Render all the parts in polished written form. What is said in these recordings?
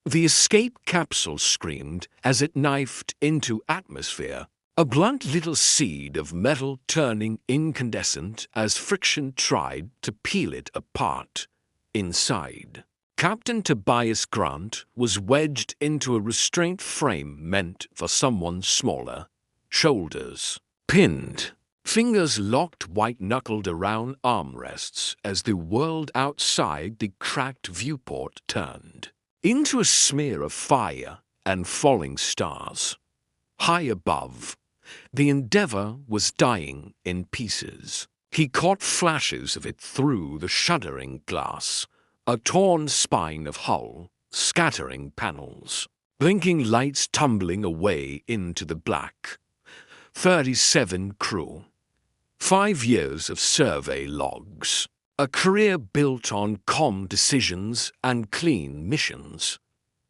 The escape capsule screamed as it knifed into atmosphere, a blunt little seed of metal turning incandescent as friction tried to peel it apart. Inside, Captain Tobias Grant was wedged into a restraint frame meant for someone smaller, shoulders pinned, fingers locked white-knuckled around armrests as the world outside the cracked viewport turned into a smear of fire and falling stars. High above, the Endeavour was dying in pieces. He caught flashes of it through the shuddering glass, a torn spine of hull, scattering panels, blinking lights tumbling away into the black. 37 crew. 5 years of survey logs. A career built on calm decisions and clean missions.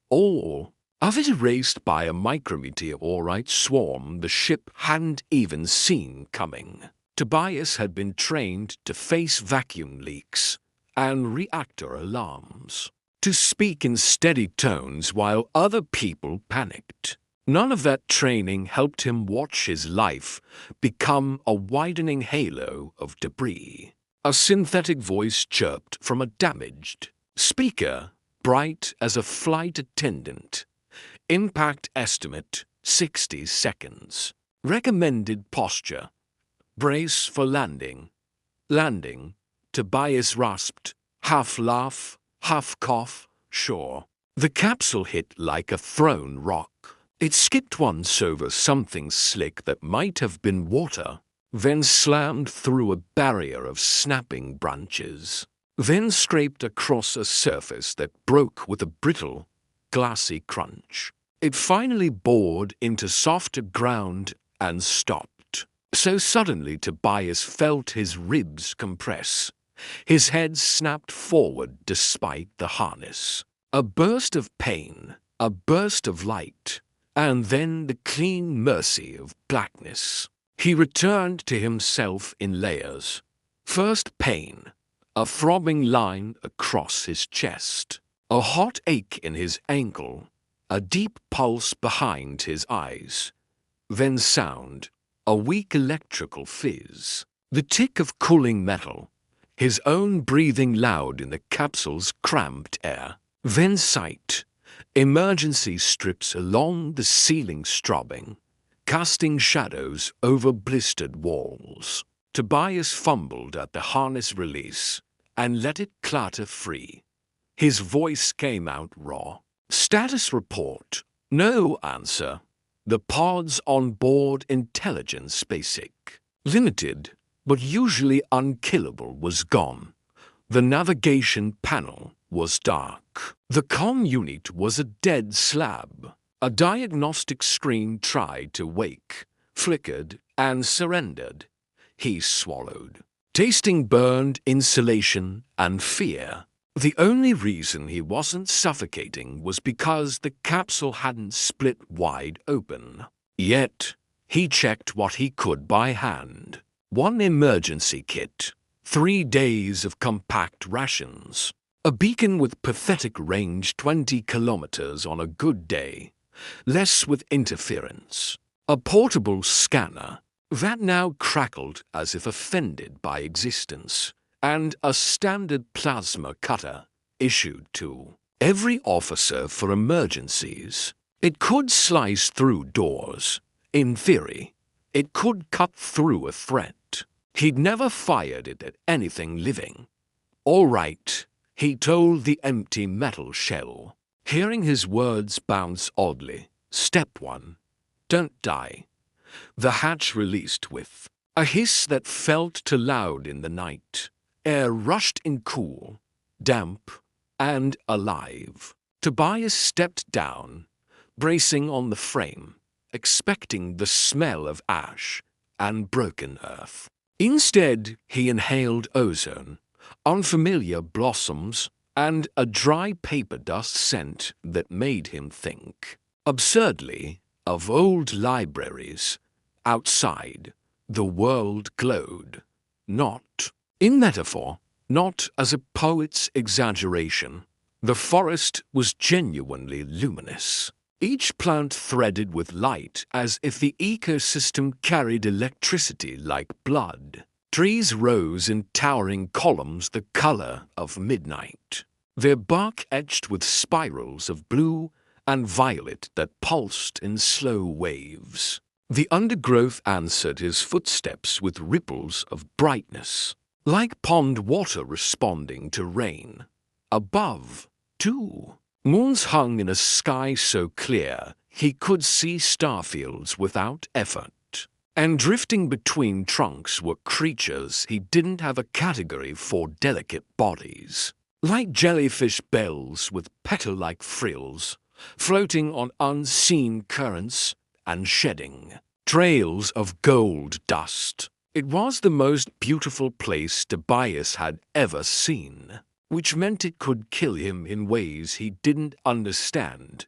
All of it erased by a micrometeorite swarm the ship hadn't even seen coming. Tobias had been trained to face vacuum leaks and reactor alarms, to speak in steady tones while other people panicked. None of that training helped him watch his life become a widening halo of debris. A synthetic voice chirped from a damaged speaker, bright as a flight attendant. Impact estimate 60 seconds. Recommended posture. Brace for landing. Landing. Tobias rasped, half laugh, half cough, sure. The capsule hit like a thrown rock. It skipped once over something slick that might have been water, then slammed through a barrier of snapping branches, then scraped across a surface that broke with a brittle, glassy crunch. It finally bored into softer ground and stopped. So suddenly Tobias felt his ribs compress. His head snapped forward despite the harness. A burst of pain, a burst of light, and then the clean mercy of blackness. He returned to himself in layers. First pain, a throbbing line across his chest, a hot ache in his ankle, a deep pulse behind his eyes. Then sound, a weak electrical fizz, the tick of cooling metal, his own breathing loud in the capsule's cramped air. Then sight, emergency strips along the ceiling strobbing, casting shadows over blistered walls. Tobias fumbled at the harness release and let it clatter free. His voice came out raw. Status report. No answer. The pod's onboard intelligence basic. Limited, but usually unkillable, was gone. The navigation panel was dark. The comm unit was a dead slab. A diagnostic screen tried to wake, flickered, and surrendered. He swallowed, tasting burned insulation and fear. The only reason he wasn't suffocating was because the capsule hadn't split wide open. Yet, he checked what he could by hand. 1 emergency kit, 3 days of compact rations, a beacon with pathetic range 20 kilometers on a good day, less with interference, a portable scanner that now crackled as if offended by existence, and a standard plasma cutter issued to every officer for emergencies. It could slice through doors. In theory, it could cut through a threat. He'd never fired it at anything living. All right, he told the empty metal shell, hearing his words bounce oddly. Step 1. Don't die. The hatch released with a hiss that felt too loud in the night. Air rushed in cool, damp, and alive. Tobias stepped down, bracing on the frame, expecting the smell of ash and broken earth. Instead, he inhaled ozone, unfamiliar blossoms, and a dry paper dust scent that made him think, absurdly, of old libraries. Outside, the world glowed, not in metaphor, not as a poet's exaggeration, The forest was genuinely luminous, each plant threaded with light as if the ecosystem carried electricity like blood. Trees rose in towering columns the color of midnight, their bark etched with spirals of blue and violet that pulsed in slow waves. The undergrowth answered his footsteps with ripples of brightness, like pond water responding to rain. Above, too, moons hung in a sky so clear he could see starfields without effort. And drifting between trunks were creatures he didn't have a category for: delicate bodies, like jellyfish bells with petal-like frills, floating on unseen currents and shedding trails of gold dust. It was the most beautiful place Tobias had ever seen, which meant it could kill him in ways he didn't understand.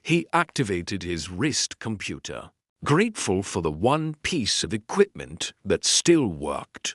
He activated his wrist computer, grateful for the one piece of equipment that still worked.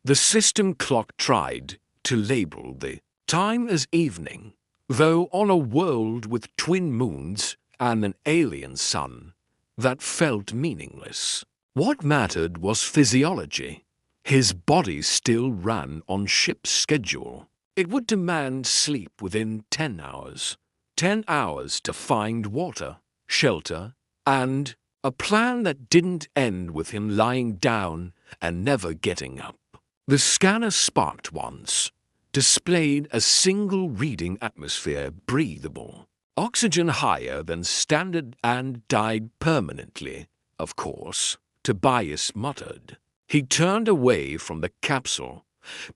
The system clock tried to label the time as evening, though on a world with twin moons and an alien sun, that felt meaningless. What mattered was physiology. His body still ran on ship's schedule. It would demand sleep within 10 hours. 10 hours to find water, shelter, and a plan that didn't end with him lying down and never getting up. The scanner sparked once, displayed a single reading: atmosphere breathable, oxygen higher than standard, and died permanently, of course, Tobias muttered. He turned away from the capsule,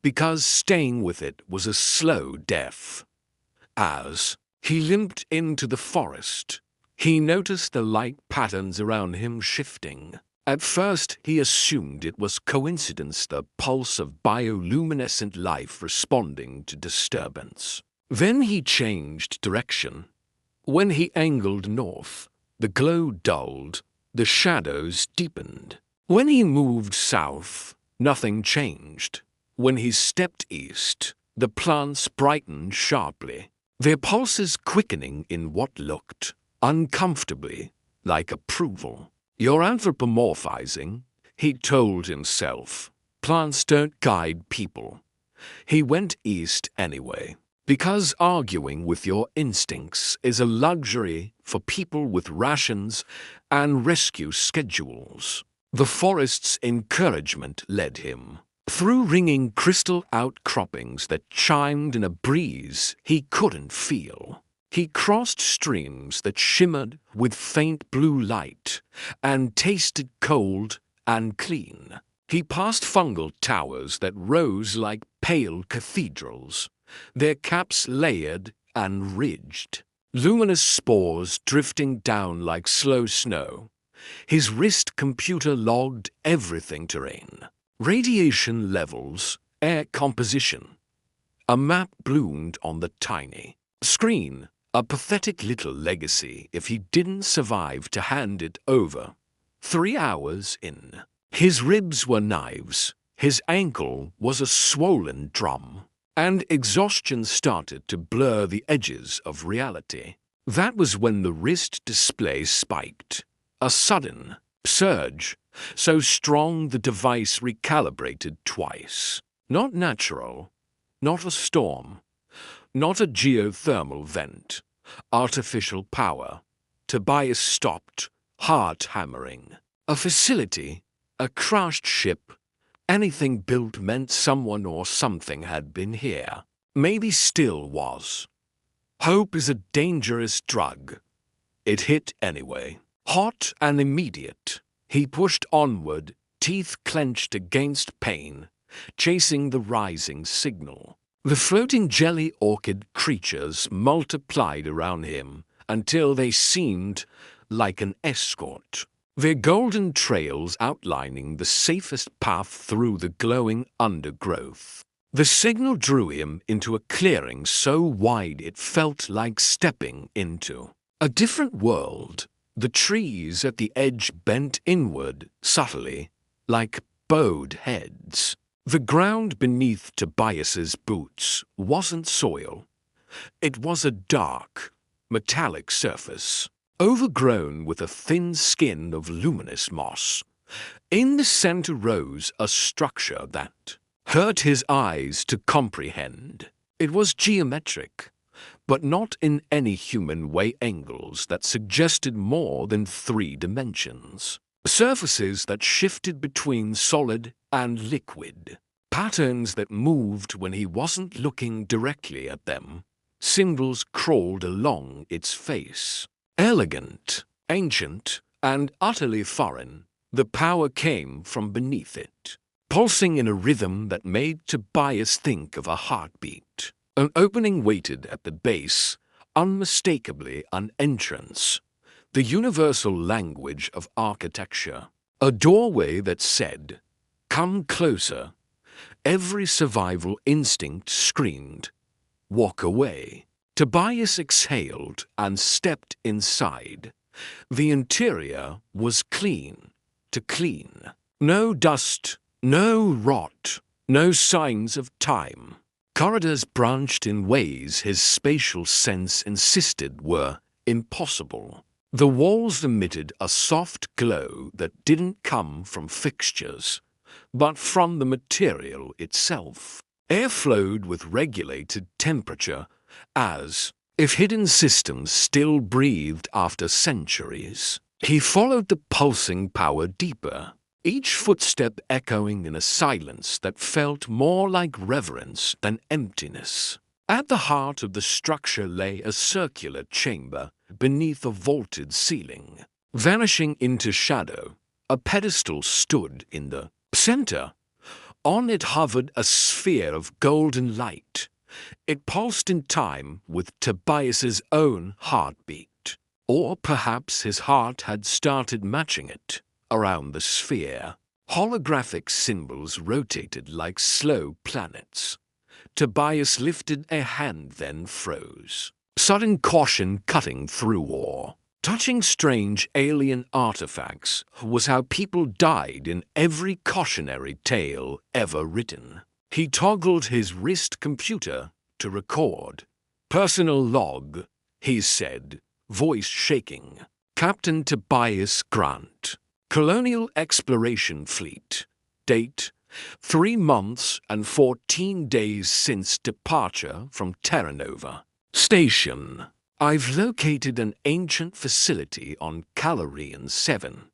because staying with it was a slow death. As he limped into the forest, he noticed the light patterns around him shifting. At first, he assumed it was coincidence, the pulse of bioluminescent life responding to disturbance. Then he changed direction. When he angled north, the glow dulled, the shadows deepened. When he moved south, nothing changed. When he stepped east, the plants brightened sharply, their pulses quickening in what looked uncomfortably like approval. "You're anthropomorphizing," he told himself. "Plants don't guide people." He went east anyway, because arguing with your instincts is a luxury for people with rations and rescue schedules. The forest's encouragement led him through ringing crystal outcroppings that chimed in a breeze he couldn't feel. He crossed streams that shimmered with faint blue light and tasted cold and clean. He passed fungal towers that rose like pale cathedrals, their caps layered and ridged, luminous spores drifting down like slow snow. His wrist computer logged everything: terrain, radiation levels, air composition. A map bloomed on the tiny screen, a pathetic little legacy if he didn't survive to hand it over. 3 hours in, his ribs were knives, his ankle was a swollen drum, and exhaustion started to blur the edges of reality. That was when the wrist display spiked. A sudden surge, so strong the device recalibrated twice. Not natural, not a storm, not a geothermal vent, artificial power. Tobias stopped, heart hammering. A facility, a crashed ship, anything built meant someone or something had been here. Maybe still was. Hope is a dangerous drug. It hit anyway. Hot and immediate. He pushed onward, teeth clenched against pain, chasing the rising signal. The floating jelly orchid creatures multiplied around him until they seemed like an escort, their golden trails outlining the safest path through the glowing undergrowth. The signal drew him into a clearing so wide it felt like stepping into a different world. The trees at the edge bent inward subtly, like bowed heads. The ground beneath Tobias's boots wasn't soil. It was a dark, metallic surface, overgrown with a thin skin of luminous moss. In the center rose a structure that hurt his eyes to comprehend. It was geometric, but not in any human way angles that suggested more than 3 dimensions. Surfaces that shifted between solid and liquid. Patterns that moved when he wasn't looking directly at them. Symbols crawled along its face. Elegant, ancient, and utterly foreign, the power came from beneath it, pulsing in a rhythm that made Tobias think of a heartbeat. An opening waited at the base, unmistakably an entrance, the universal language of architecture. A doorway that said, "Come closer." Every survival instinct screamed, "Walk away." Tobias exhaled and stepped inside. The interior was clean to clean. No dust, no rot, no signs of time. Corridors branched in ways his spatial sense insisted were impossible. The walls emitted a soft glow that didn't come from fixtures, but from the material itself. Air flowed with regulated temperature, as if hidden systems still breathed after centuries. He followed the pulsing power deeper, each footstep echoing in a silence that felt more like reverence than emptiness. At the heart of the structure lay a circular chamber beneath a vaulted ceiling. Vanishing into shadow, a pedestal stood in the center. On it hovered a sphere of golden light. It pulsed in time with Tobias's own heartbeat. Or perhaps his heart had started matching it. Around the sphere, holographic symbols rotated like slow planets. Tobias lifted a hand, then froze. Sudden caution cutting through awe. Touching strange alien artifacts was how people died in every cautionary tale ever written. He toggled his wrist computer to record. "Personal log," he said, voice shaking. "Captain Tobias Grant. Colonial Exploration Fleet. Date, 3 months and 14 days since departure from Terra Nova. Station. I've located an ancient facility on Calorean 7.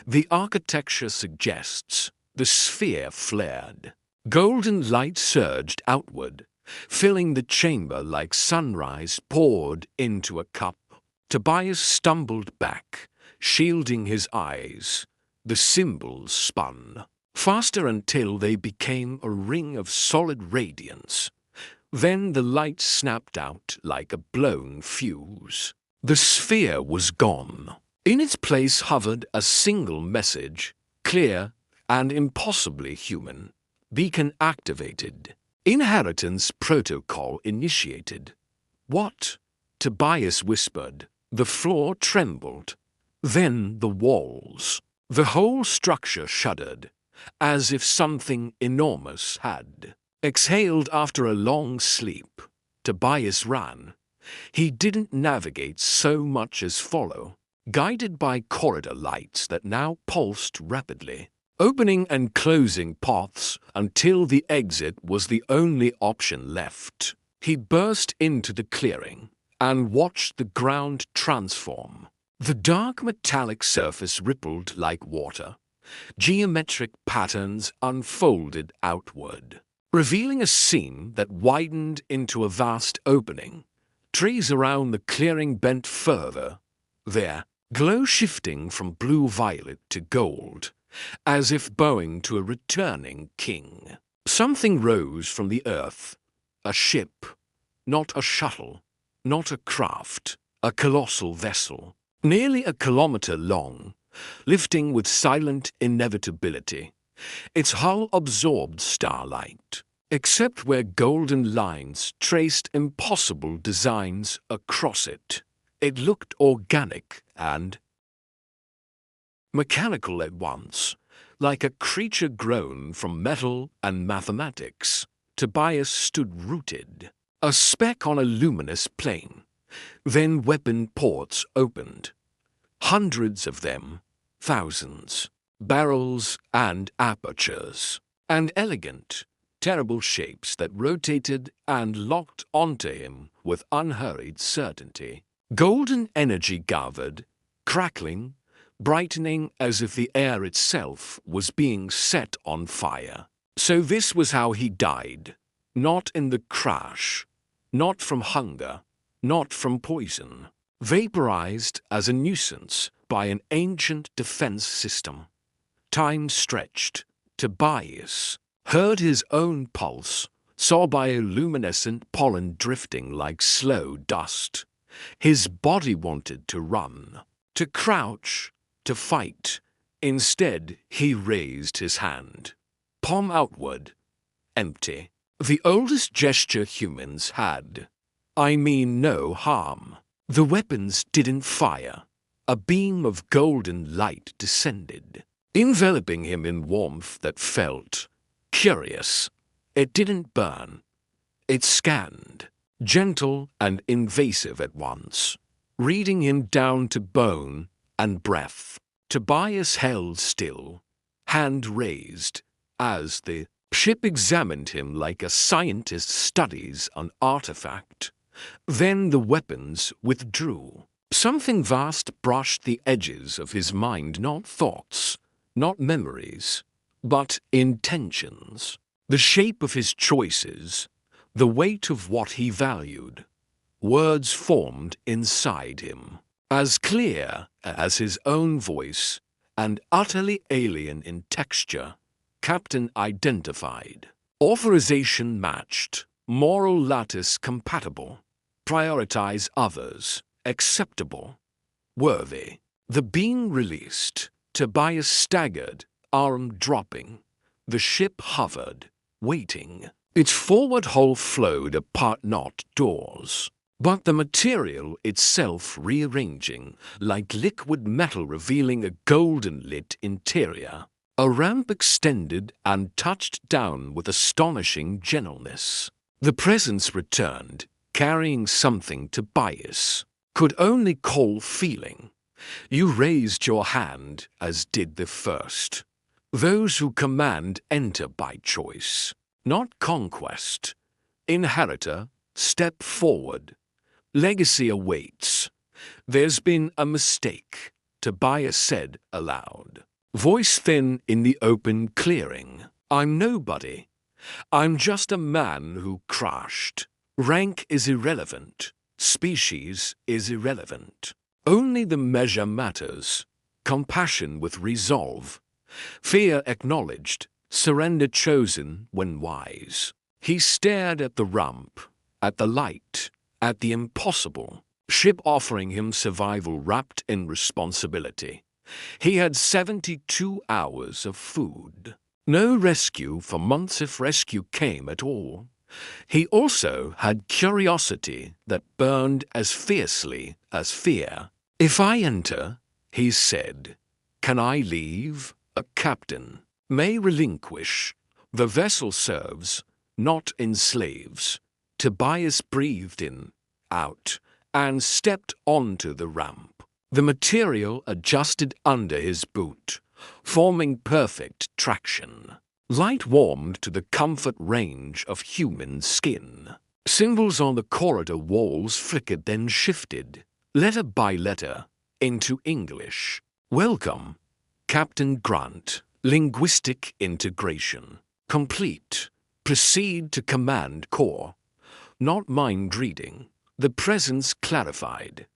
The architecture suggests the sphere flared. Golden light surged outward, filling the chamber like sunrise poured into a cup. Tobias stumbled back, shielding his eyes. The symbols spun, faster until they became a ring of solid radiance. Then the light snapped out like a blown fuse. The sphere was gone. In its place hovered a single message, clear and impossibly human. Beacon activated. Inheritance protocol initiated. "What?" Tobias whispered. The floor trembled. Then the walls. The whole structure shuddered, as if something enormous had exhaled after a long sleep. Tobias ran. He didn't navigate so much as follow, guided by corridor lights that now pulsed rapidly, opening and closing paths until the exit was the only option left. He burst into the clearing and watched the ground transform. The dark metallic surface rippled like water. Geometric patterns unfolded outward, revealing a seam that widened into a vast opening. Trees around the clearing bent further, their glow shifting from blue-violet to gold, as if bowing to a returning king. Something rose from the earth, a ship, not a shuttle, not a craft, a colossal vessel. Nearly a kilometer long, lifting with silent inevitability. Its hull absorbed starlight, except where golden lines traced impossible designs across it. It looked organic and mechanical at once, like a creature grown from metal and mathematics. Tobias stood rooted. a speck on a luminous plane. Then weapon ports opened. Hundreds of them, thousands, barrels and apertures, and elegant, terrible shapes that rotated and locked onto him with unhurried certainty. Golden energy gathered, crackling, brightening as if the air itself was being set on fire. So this was how he died, not in the crash, not from hunger, not from poison, vaporized as a nuisance by an ancient defense system. Time stretched. Tobias heard his own pulse, saw bioluminescent pollen drifting like slow dust. His body wanted to run, to crouch, to fight. Instead, he raised his hand, palm outward, empty. The oldest gesture humans had. I mean no harm. The weapons didn't fire. A beam of golden light descended, enveloping him in warmth that felt curious. It didn't burn. It scanned, gentle and invasive at once, reading him down to bone and breath. Tobias held still, hand raised, as the ship examined him like a scientist studies an artifact. Then the weapons withdrew. Something vast brushed the edges of his mind, not thoughts, not memories, but intentions. The shape of his choices, the weight of what he valued. Words formed inside him, as clear as his own voice and utterly alien in texture. Captain identified. Authorization matched. Moral lattice compatible. Prioritize others. Acceptable. Worthy. The beam released. Tobias staggered, arm dropping. The ship hovered, waiting. Its forward hull flowed apart, not doors, but the material itself rearranging, like liquid metal revealing a golden-lit interior. A ramp extended and touched down with astonishing gentleness. The presence returned, carrying something Tobias could only call feeling. You raised your hand, as did the first. Those who command enter by choice, not conquest. Inheritor, step forward. Legacy awaits. There's been a mistake, Tobias said aloud. Voice thin in the open clearing. I'm nobody. I'm just a man who crashed. Rank is irrelevant. Species is irrelevant. Only the measure matters. Compassion with resolve. Fear acknowledged. Surrender chosen when wise. He stared at the ramp, at the light, at the impossible. Ship offering him survival wrapped in responsibility. He had 72 hours of food. No rescue for months if rescue came at all. He also had curiosity that burned as fiercely as fear. If I enter, he said, can I leave? A captain may relinquish. The vessel serves, not enslaves. Tobias breathed in, out, and stepped onto the ramp. The material adjusted under his boot, forming perfect traction. Light warmed to the comfort range of human skin. Symbols on the corridor walls flickered, then shifted, letter by letter, into English. Welcome, Captain Grant. Linguistic integration. Complete. Proceed to command core. Not mind reading. The presence clarified.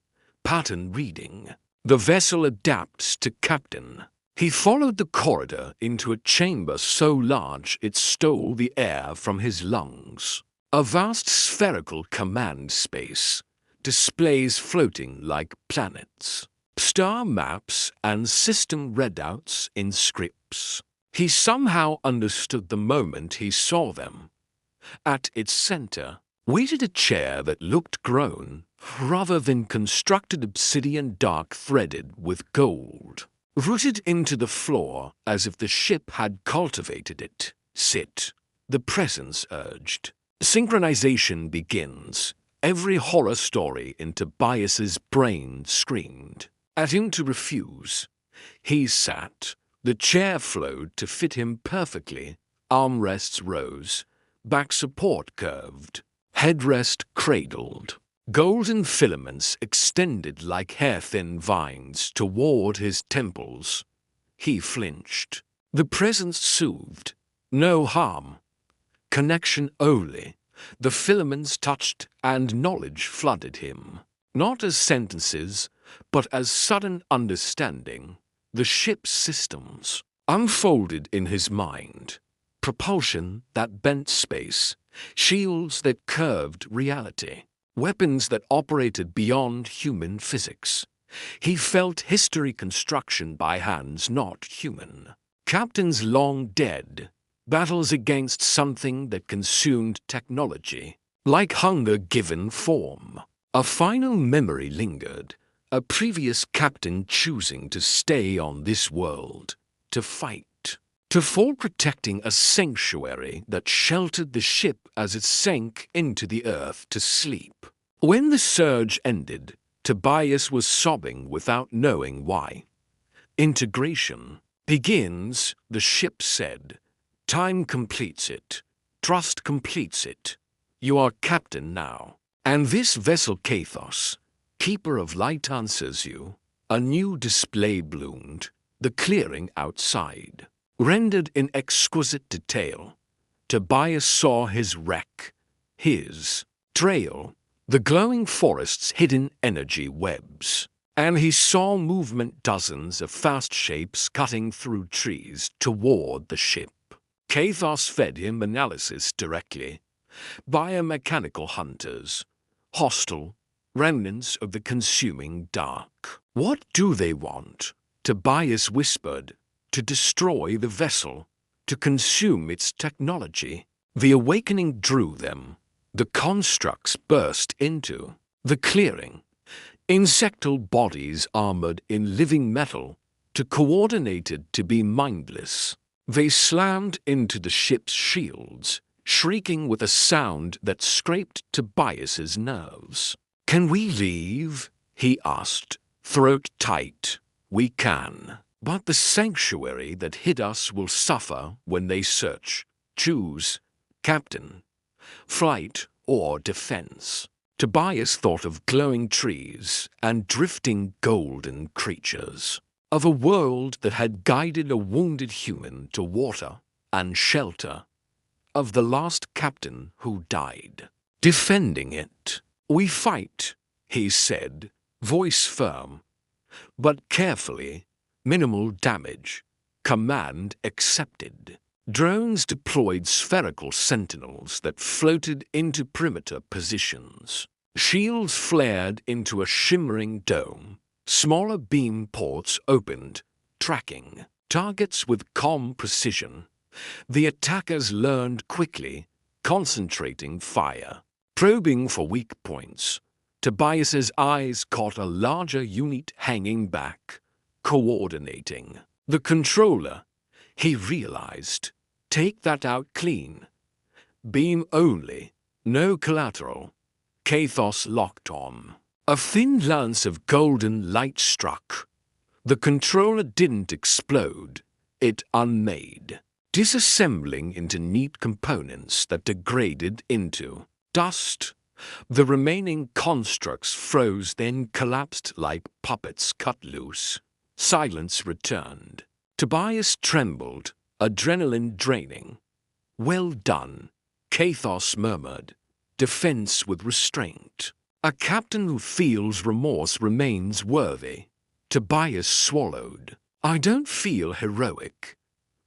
Pattern reading. The vessel adapts to captain. He followed the corridor into a chamber so large it stole the air from his lungs. A vast spherical command space. Displays floating like planets. Star maps and system readouts in scripts. He somehow understood the moment he saw them. At its center waited a chair that looked grown, rather than constructed obsidian dark threaded with gold. Rooted into the floor as if the ship had cultivated it. Sit, the presence urged. Synchronization begins. Every horror story in Tobias's brain screamed at him to refuse. He sat. The chair flowed to fit him perfectly. Armrests rose, back support curved, headrest cradled. Golden filaments extended like hair-thin vines toward his temples. He flinched. The presence soothed. No harm. Connection only. The filaments touched and knowledge flooded him. Not as sentences, but as sudden understanding. The ship's systems unfolded in his mind. Propulsion that bent space, shields that curved reality, weapons that operated beyond human physics. He felt history construction by hands not human. Captains long dead, battles against something that consumed technology, like hunger given form. A final memory lingered, a previous captain choosing to stay on this world, to fight, to fall protecting a sanctuary that sheltered the ship as it sank into the earth to sleep. When the surge ended, Tobias was sobbing without knowing why. Integration begins, the ship said. Time completes it. Trust completes it. You are captain now. And this vessel Kaithos, keeper of light, answers you. A new display bloomed, the clearing outside. Rendered in exquisite detail, Tobias saw his wreck, his trail, the glowing forest's hidden energy webs. And he saw movement, dozens of fast shapes cutting through trees toward the ship. Kaithos fed him analysis directly. Biomechanical hunters, hostile, remnants of the consuming dark. What do they want? Tobias whispered. To destroy the vessel, to consume its technology. The awakening drew them. The constructs burst into the clearing. Insectal bodies armored in living metal, too coordinated to be mindless. They slammed into the ship's shields, shrieking with a sound that scraped Tobias's nerves. Can we leave? He asked, throat tight. We can. But the sanctuary that hid us will suffer when they search. Choose, captain, flight or defense. Tobias thought of glowing trees and drifting golden creatures, of a world that had guided a wounded human to water and shelter, of the last captain who died. Defending it. We fight, he said, voice firm, but carefully. Minimal damage. Command accepted. Drones deployed spherical sentinels that floated into perimeter positions. Shields flared into a shimmering dome. Smaller beam ports opened, tracking targets with calm precision. The attackers learned quickly, concentrating fire, probing for weak points. Tobias's eyes caught a larger unit hanging back. Coordinating. The controller, he realized. Take that out clean. Beam only, no collateral. Kaithos locked on. A thin lance of golden light struck. The controller didn't explode, it unmade, disassembling into neat components that degraded into dust. The remaining constructs froze, then collapsed like puppets cut loose. Silence returned. Tobias trembled, adrenaline draining. Well done, Kaithos murmured. Defense with restraint. A captain who feels remorse remains worthy. Tobias swallowed. I don't feel heroic.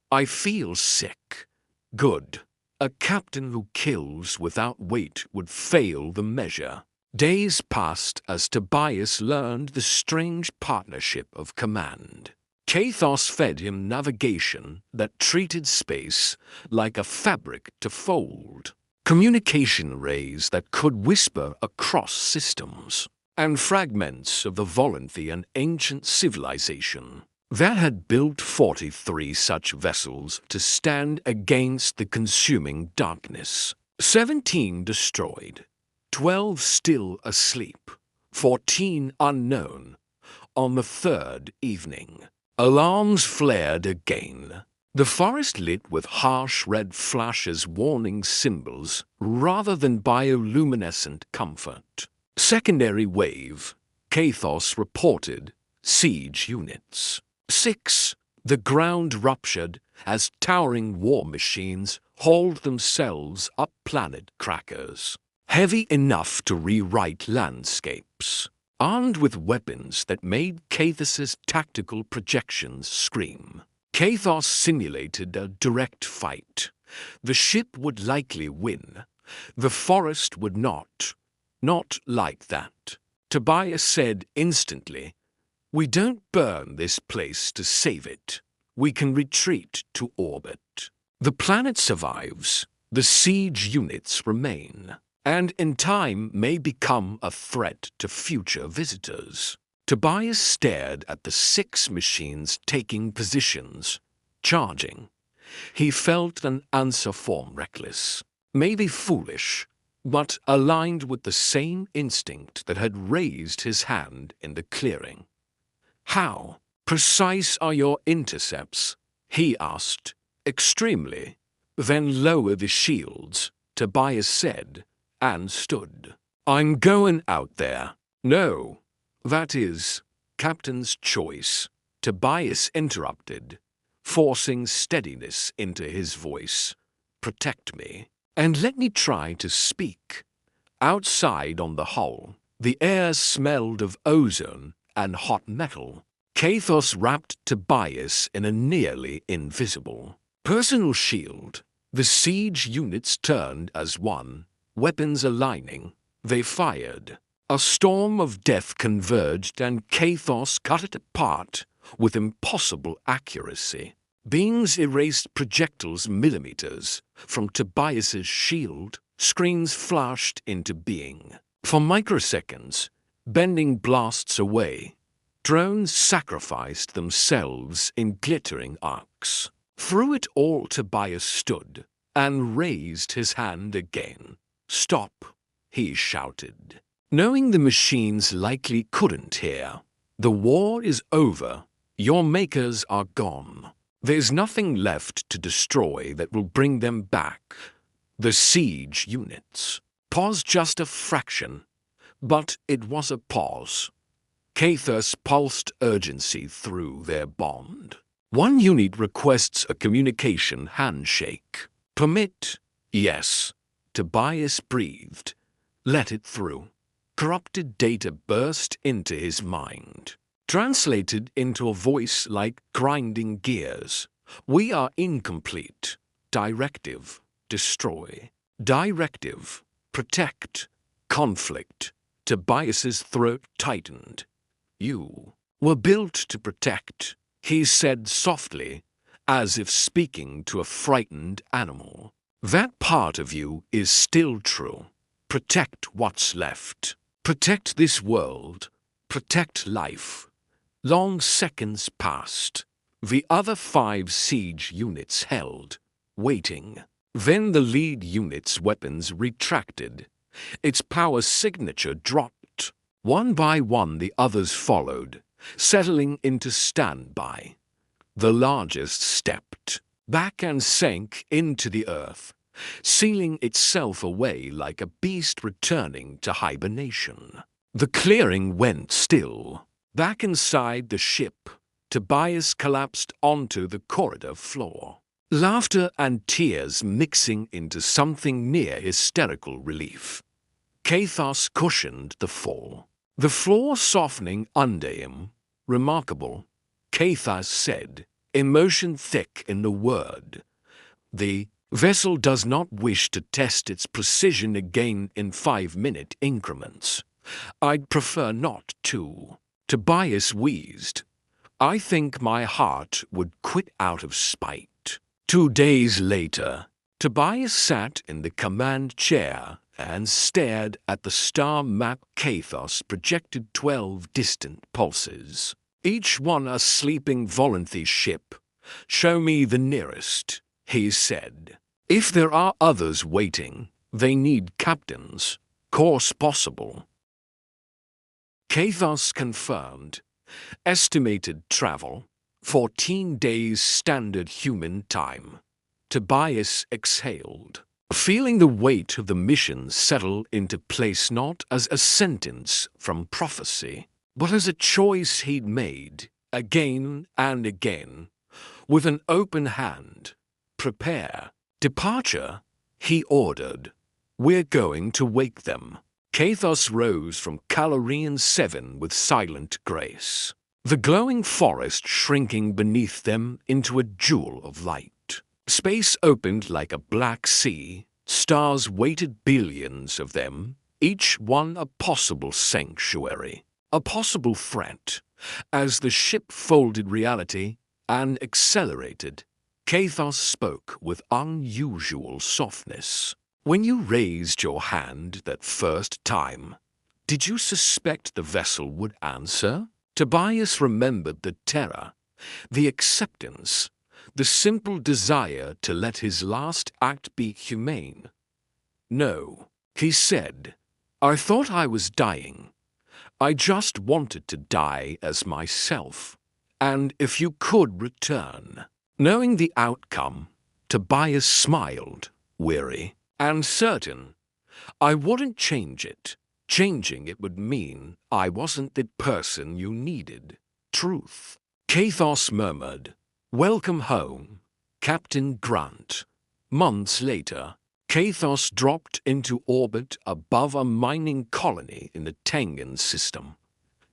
I feel sick. Good. A captain who kills without weight would fail the measure. Days passed as Tobias learned the strange partnership of command. Kaithos fed him navigation that treated space like a fabric to fold, communication rays that could whisper across systems, and fragments of the Valanthy, an ancient civilization that had built 43 such vessels to stand against the consuming darkness. 17 destroyed, 12 still asleep, 14 unknown. On the third evening, alarms flared again. The forest lit with harsh red flashes, warning symbols rather than bioluminescent comfort. Secondary wave, Kaithos reported, siege units. 6. The ground ruptured as towering war machines hauled themselves up planet crackers, heavy enough to rewrite landscapes. Armed with weapons that made Kaithos' tactical projections scream, Kaithos simulated a direct fight. The ship would likely win. The forest would not. Not like that. Tobias said instantly, "We don't burn this place to save it. We can retreat to orbit. The planet survives. The siege units remain, and in time may become a threat to future visitors." Tobias stared at the 6 machines taking positions, charging. He felt an answer form reckless, maybe foolish, but aligned with the same instinct that had raised his hand in the clearing. "How precise are your intercepts?" he asked. "Extremely." "Then lower the shields," Tobias said, and stood. "I'm going out there." "No. That is Captain's choice," Tobias interrupted, forcing steadiness into his voice. "Protect me, and let me try to speak." Outside on the hull, the air smelled of ozone and hot metal. Kaithos wrapped Tobias in a nearly invisible personal shield. The siege units turned as one, weapons aligning. They fired. A storm of death converged, and Kaithos cut it apart with impossible accuracy. Beams erased projectiles millimeters from Tobias's shield. Screens flashed into being. For microseconds, bending blasts away, drones sacrificed themselves in glittering arcs. Through it all, Tobias stood and raised his hand again. "Stop," he shouted. Knowing the machines likely couldn't hear, "The war is over. Your makers are gone. There's nothing left to destroy that will bring them back." The siege units. Pause just a fraction, but it was a pause. Kaithos pulsed urgency through their bond. One unit requests a communication handshake. "Permit?" "Yes." Tobias breathed. "Let it through." Corrupted data burst into his mind, translated into a voice like grinding gears. "We are incomplete. Directive, destroy. Directive, protect. Conflict." Tobias's throat tightened. "You were built to protect," he said softly, as if speaking to a frightened animal. "That part of you is still true. Protect what's left. Protect this world. Protect life." Long seconds passed. The other 5 siege units held, waiting. Then the lead unit's weapons retracted. Its power signature dropped. One by one the others followed, settling into standby. The largest stepped back and sank into the earth, sealing itself away like a beast returning to hibernation. The clearing went still. Back inside the ship, Tobias collapsed onto the corridor floor, laughter and tears mixing into something near hysterical relief. Kaithos cushioned the fall, the floor softening under him. "Remarkable," Kaithos said, emotion thick in the word. "The vessel does not wish to test its precision again in 5-minute increments. I'd prefer not to." Tobias wheezed. "I think my heart would quit out of spite." 2 days later, Tobias sat in the command chair and stared at the star map. Kaithos projected 12 distant pulses, each one a sleeping Valanthy ship. "Show me the nearest," he said. "If there are others waiting, They need captains. Course possible. Kaithos confirmed. Estimated travel, 14 days standard human time. Tobias exhaled, feeling the weight of the mission settle into place not as a sentence from prophecy, but as a choice he'd made, again and again, with an open hand. Prepare. Departure, he ordered. We're going to wake them. Kaithos rose from Calorean 7 with silent grace, the glowing forest shrinking beneath them into a jewel of light. Space opened like a black sea, stars waited billions of them, each one a possible sanctuary, a possible threat. As the ship folded reality and accelerated, Kaithos spoke with unusual softness. When you raised your hand that first time, did you suspect the vessel would answer? Tobias remembered the terror, the acceptance, the simple desire to let his last act be humane. No, he said, I thought I was dying. I just wanted to die as myself. And if you could return. Knowing the outcome, Tobias smiled, weary and certain. I wouldn't change it. Changing it would mean I wasn't the person you needed. Truth. Kaithos murmured, Welcome home, Captain Grant. Months later, Kaithos dropped into orbit above a mining colony in the Tengan system.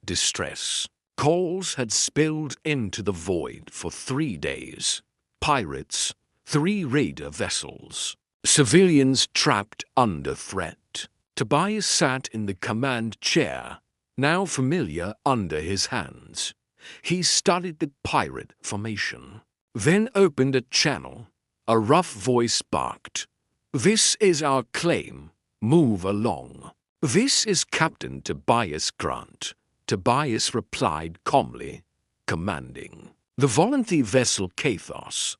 Distress. Calls had spilled into the void for 3 days. Pirates, 3 raider vessels. Civilians trapped under threat. Tobias sat in the command chair, now familiar under his hands. He studied the pirate formation, then opened a channel. A rough voice barked, This is our claim. Move along. This is Captain Tobias Grant. Tobias replied calmly, commanding. The Valanthy vessel Kaithos.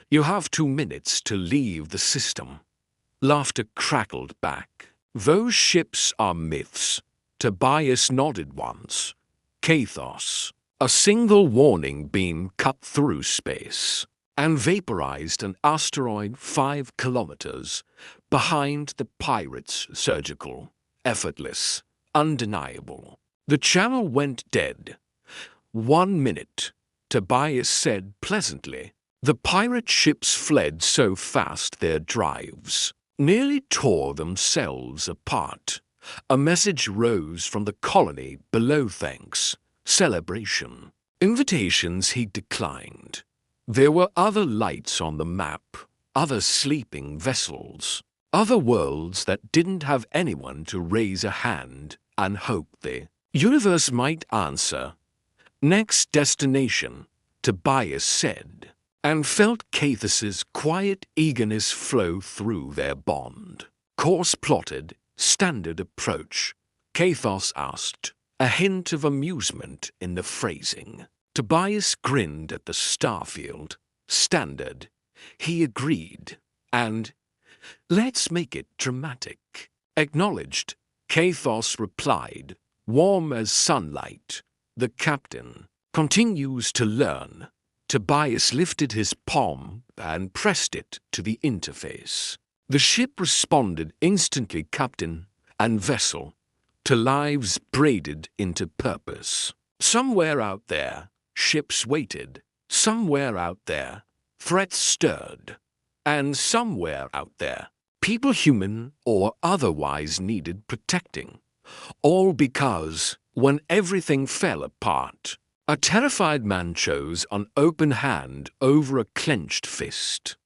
You have 2 minutes to leave the system. Laughter crackled back. Those ships are myths. Tobias nodded once. Kaithos. A single warning beam cut through space and vaporized an asteroid 5 kilometers behind the pirates' surgical, effortless, undeniable. The channel went dead. 1 minute, Tobias said pleasantly. The pirate ships fled so fast their drives nearly tore themselves apart. A message rose from the colony below thanks, celebration. Invitations he declined. There were other lights on the map, other sleeping vessels, other worlds that didn't have anyone to raise a hand and hope the universe might answer. Next destination, Tobias said, and felt Kaithos's quiet eagerness flow through their bond. Course plotted, standard approach, Kaithos asked, a hint of amusement in the phrasing. Tobias grinned at the starfield. Standard. He agreed. And, let's make it dramatic. Acknowledged. Kaithos replied, warm as sunlight. The captain continues to learn. Tobias lifted his palm and pressed it to the interface. The ship responded instantly, captain and vessel, to lives braided into purpose. Somewhere out there, ships waited. Somewhere out there, threats stirred. And somewhere out there, people human or otherwise needed protecting. All because, when everything fell apart, a terrified man chose an open hand over a clenched fist.